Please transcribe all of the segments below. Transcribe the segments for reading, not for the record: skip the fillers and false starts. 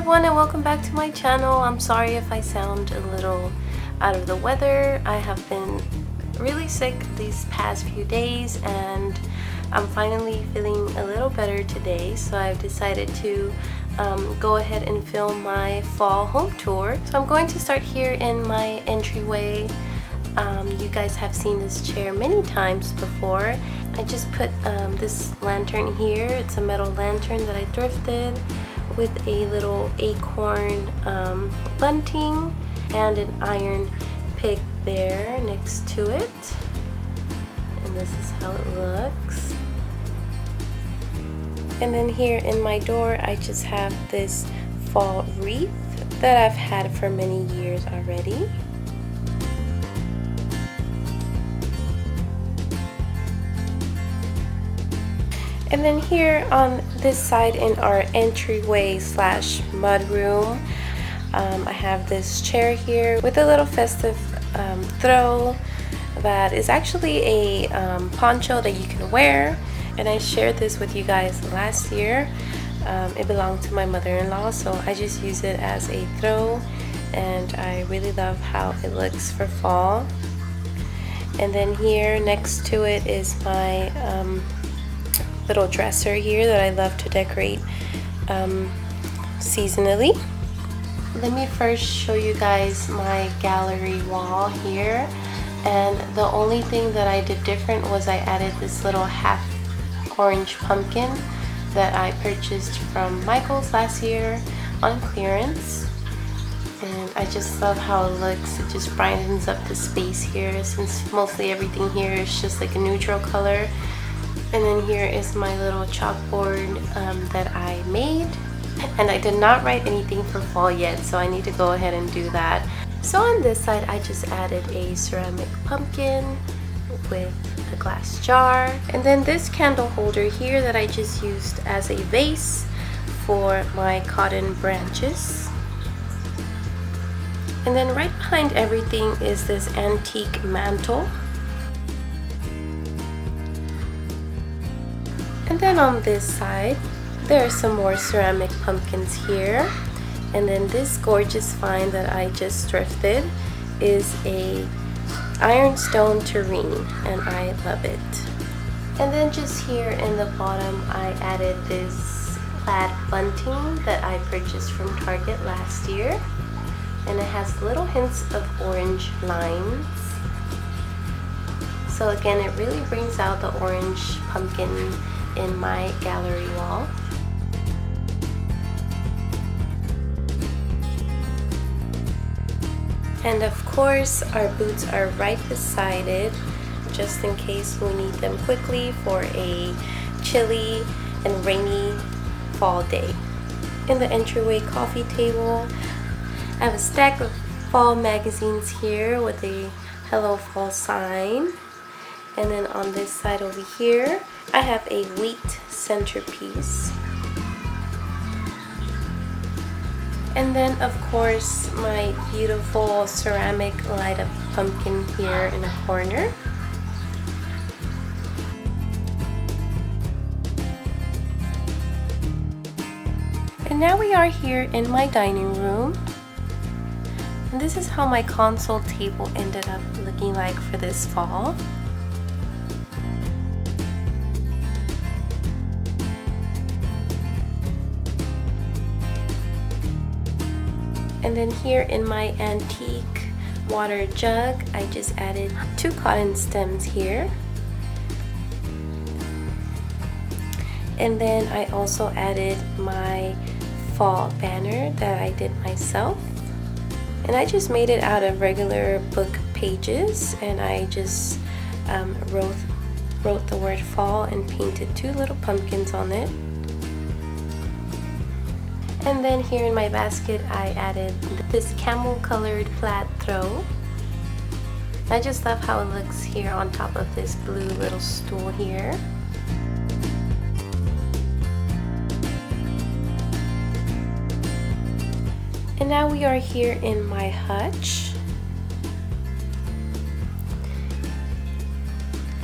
everyone, and welcome back to my channel. I'm sorry if I sound a little out of the weather. I have been really sick these past few days and I'm finally feeling a little better today, so I've decided to go ahead and film my fall home tour. So I'm going to start here in my entryway. You guys have seen this chair many times before. I just put this lantern here. It's a metal lantern that I thrifted with a little acorn bunting and an iron pick there next to it. And this is how it looks. And then here in my door, I just have this fall wreath that I've had for many years already. And then here on this side in our entryway slash mudroom, I have this chair here with a little festive throw that is actually a poncho that you can wear. And I shared this with you guys last year. It belonged to my mother-in-law, so I just use it as a throw, and I really love how it looks for fall. And then here next to it is my little dresser here that I love to decorate seasonally. Let me first show you guys my gallery wall here, and the only thing that I did different was I added this little half orange pumpkin that I purchased from Michael's last year on clearance, and I just love how it looks. It just brightens up the space here, since mostly everything here is just like a neutral color. And then here is my little chalkboard that I made, and I did not write anything for fall yet, so I need to go ahead and do that. So on this side I just added a ceramic pumpkin with a glass jar, and then this candle holder here that I just used as a vase for my cotton branches. And then right behind everything is this antique mantle. And then on this side, there are some more ceramic pumpkins here. And then this gorgeous find that I just thrifted is a ironstone tureen, and I love it. And then just here in the bottom, I added this plaid bunting that I purchased from Target last year. And it has little hints of orange lines. So again, it really brings out the orange pumpkin in my gallery wall. And of course our boots are right beside it, just in case we need them quickly for a chilly and rainy fall day. In the entryway coffee table, I have a stack of fall magazines here with a Hello Fall sign. And then on this side over here, I have a wheat centerpiece. And then of course my beautiful ceramic light up pumpkin here in a corner. And now we are here in my dining room. And this is how my console table ended up looking like for this fall. And then here in my antique water jug, I just added 2 cotton stems here. And then I also added my fall banner that I did myself. And I just made it out of regular book pages, and I just wrote the word fall and painted 2 little pumpkins on it. And then here in my basket, I added this camel colored plaid throw. I just love how it looks here on top of this blue little stool here. And now we are here in my hutch.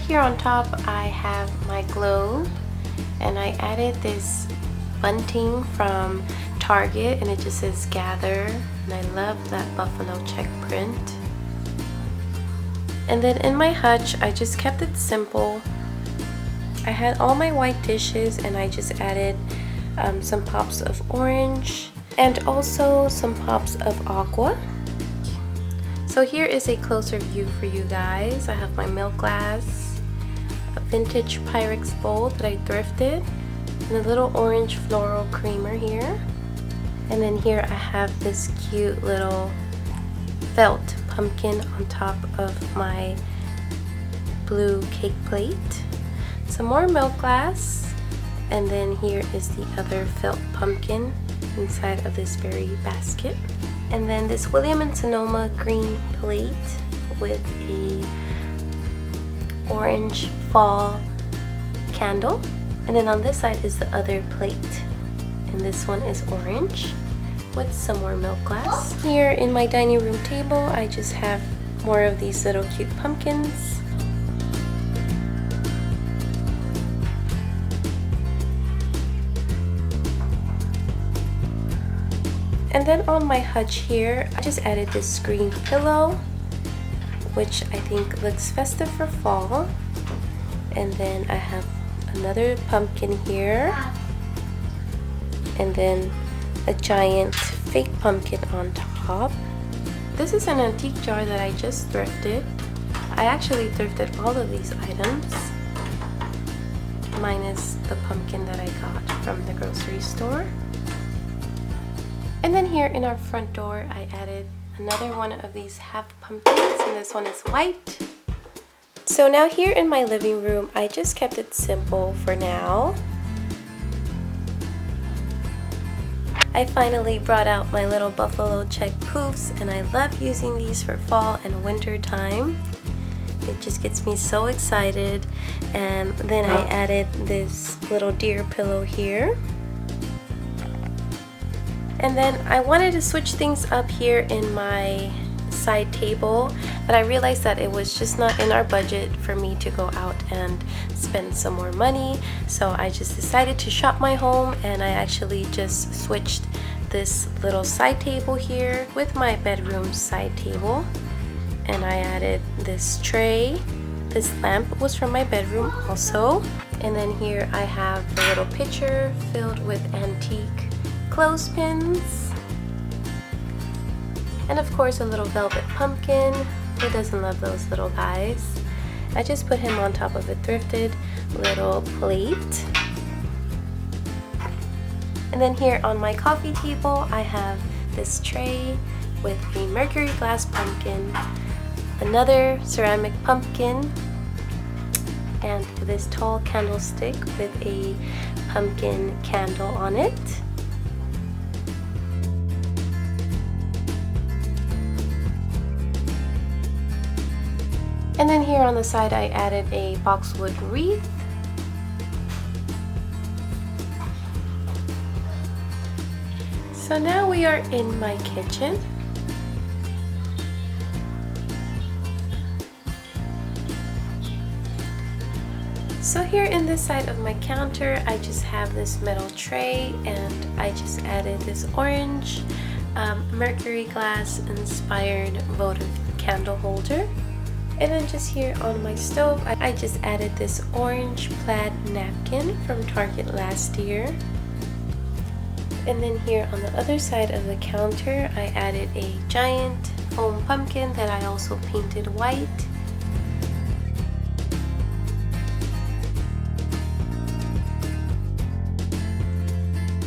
Here on top I have my globe, and I added this bunting from Target, and it just says Gather, and I love that buffalo check print. And then in my hutch, I just kept it simple. I had all my white dishes, and I just added some pops of orange and also some pops of aqua. So here is a closer view for you guys. I have my milk glass, a vintage Pyrex bowl that I thrifted, and a little orange floral creamer here. And then here I have this cute little felt pumpkin on top of my blue cake plate. Some more milk glass, and then here is the other felt pumpkin inside of this berry basket. And then this William & Sonoma green plate with a orange fall candle. And then on this side is the other plate, and this one is orange with some more milk glass. Here in my dining room table, I just have more of these little cute pumpkins. And then on my hutch here, I just added this green pillow, which I think looks festive for fall. And then I have another pumpkin here, and then a giant fake pumpkin on top. This is an antique jar that I just thrifted. I actually thrifted all of these items, minus the pumpkin that I got from the grocery store. And then here in our front door, I added another one of these half pumpkins, and this one is white. So now here in my living room, I just kept it simple for now. I finally brought out my little buffalo check poofs, and I love using these for fall and winter time. It just gets me so excited. And then I added this little deer pillow here. And then I wanted to switch things up here in my side table, but I realized that it was just not in our budget for me to go out and spend some more money. So I just decided to shop my home, and I actually just switched this little side table here with my bedroom side table, and I added this tray. This lamp was from my bedroom also. And then here I have a little pitcher filled with antique clothespins, and of course a little velvet pumpkin. Who doesn't love those little guys? I just put him on top of a thrifted little plate. And then here on my coffee table, I have this tray with a mercury glass pumpkin, another ceramic pumpkin, and this tall candlestick with a pumpkin candle on it. And then here on the side, I added a boxwood wreath. So now we are in my kitchen. So here in this side of my counter, I just have this metal tray, and I just added this orange mercury glass inspired votive candle holder. And then just here on my stove, I just added this orange plaid napkin from Target last year. And then here on the other side of the counter, I added a giant foam pumpkin that I also painted white.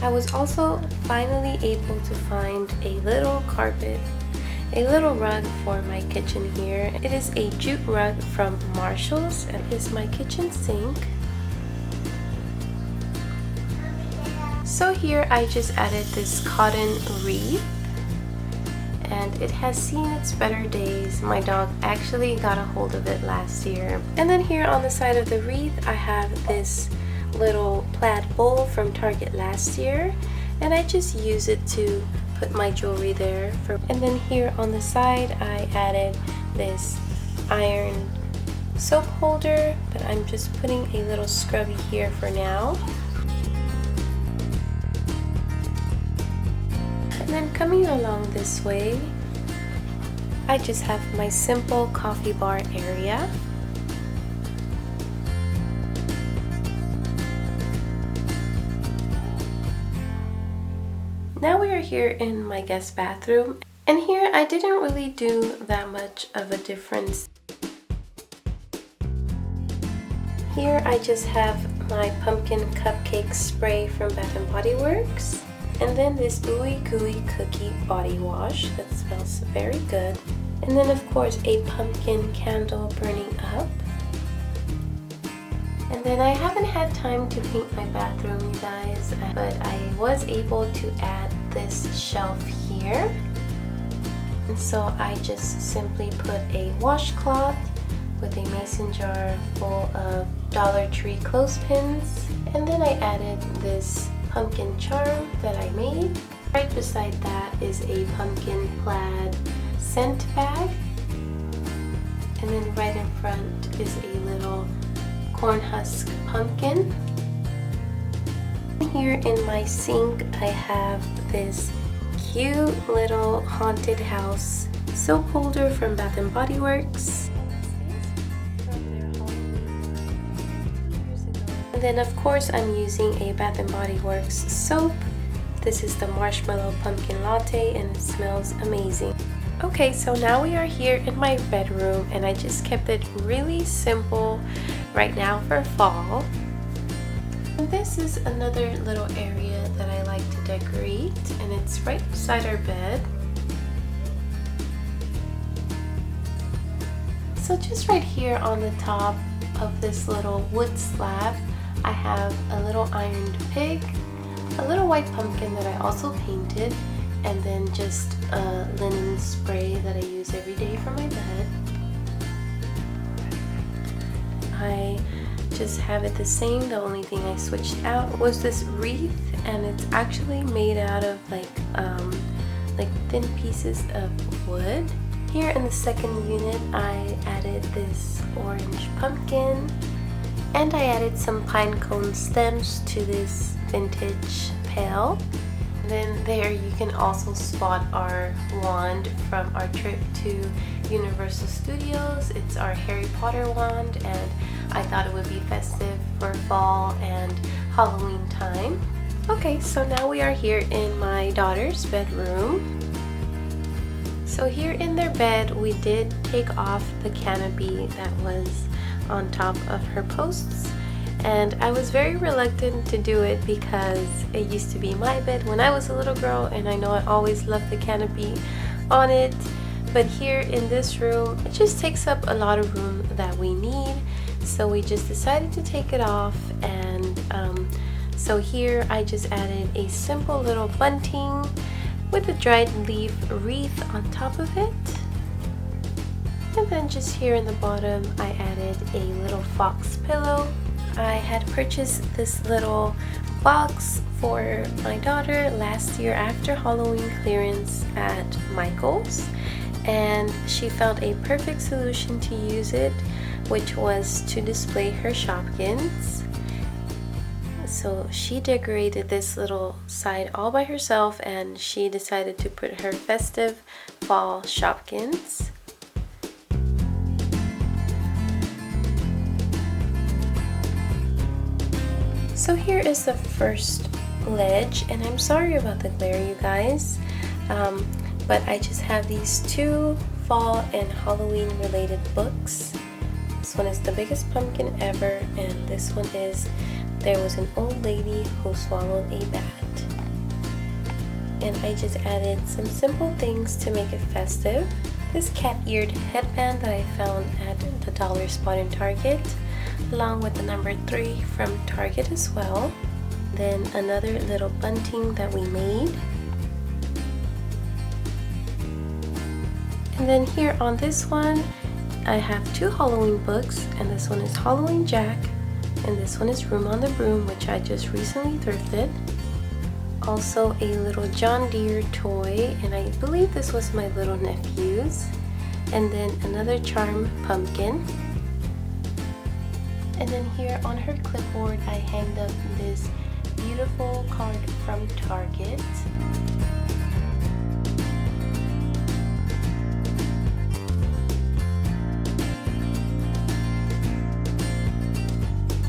I was also finally able to find a little carpet, a little rug for my kitchen here. It is a jute rug from Marshall's, and is my kitchen sink. So here I just added this cotton wreath, and it has seen its better days. My dog actually got a hold of it last year. And then here on the side of the wreath, I have this little plaid bowl from Target last year, and I just use it to put my jewelry there. And then here on the side, I added this iron soap holder, but I'm just putting a little scrubby here for now. then coming along this way, I just have my simple coffee bar area. Now we are here in my guest bathroom, and here I didn't really do that much of a difference. Here I just have my pumpkin cupcake spray from Bath & Body Works, and then this Ooey Gooey Cookie body wash that smells very good, and then of course a pumpkin candle burning up. And then I haven't had time to paint my bathroom, you guys, but I was able to add this shelf here. And so I just simply put a washcloth with a mason jar full of Dollar Tree clothespins, and then I added this pumpkin charm that I made. Right beside that is a pumpkin plaid scent bag, and then right in front is a little corn husk pumpkin. Here in my sink I have this cute little haunted house soap holder from Bath & Body Works. And then of course I'm using a Bath & Body Works soap. This is the Marshmallow Pumpkin Latte and it smells amazing. Okay, so now we are here in my bedroom, and I just kept it really simple right now for fall. And this is another little area that I like to decorate, and it's right beside our bed. So just right here on the top of this little wood slab, I have a little ironed pig, a little white pumpkin that I also painted, and then just a linen spray that I use every day for my bed. I just have it the same. The only thing I switched out was this wreath, and it's actually made out of like thin pieces of wood. Here in the second unit I added this orange pumpkin, and I added some pine cone stems to this vintage pail. Then there you can also spot our wand from our trip to Universal Studios. It's our Harry Potter wand, and I thought it would be festive for fall and Halloween time. Okay, so now we are here in my daughter's bedroom. So here in their bed we did take off the canopy that was on top of her posts. And I was very reluctant to do it because it used to be my bed when I was a little girl, and I know I always loved the canopy on it. But here in this room, it just takes up a lot of room that we need. So we just decided to take it off, and so here I just added a simple little bunting with a dried leaf wreath on top of it. And then just here in the bottom, I added a little fox pillow. I had purchased this little box for my daughter last year after Halloween clearance at Michael's, and she found a perfect solution to use it, which was to display her Shopkins. So she decorated this little side all by herself, and she decided to put her festive fall Shopkins. So here is the first ledge, and I'm sorry about the glare, you guys, but I just have these two fall and Halloween related books. This one is The Biggest Pumpkin Ever, and this one is There Was an Old Lady Who Swallowed a Bat. And I just added some simple things to make it festive. This cat-eared headband that I found at the dollar spot in Target, along with the number 3 from Target as well. Then another little bunting that we made. And then here on this one, I have 2 Halloween books, and this one is Halloween Jack, and this one is Room on the Broom, which I just recently thrifted. Also a little John Deere toy, and I believe this was my little nephew's. And then another charm pumpkin. And then here on her clipboard, I hanged up this beautiful card from Target.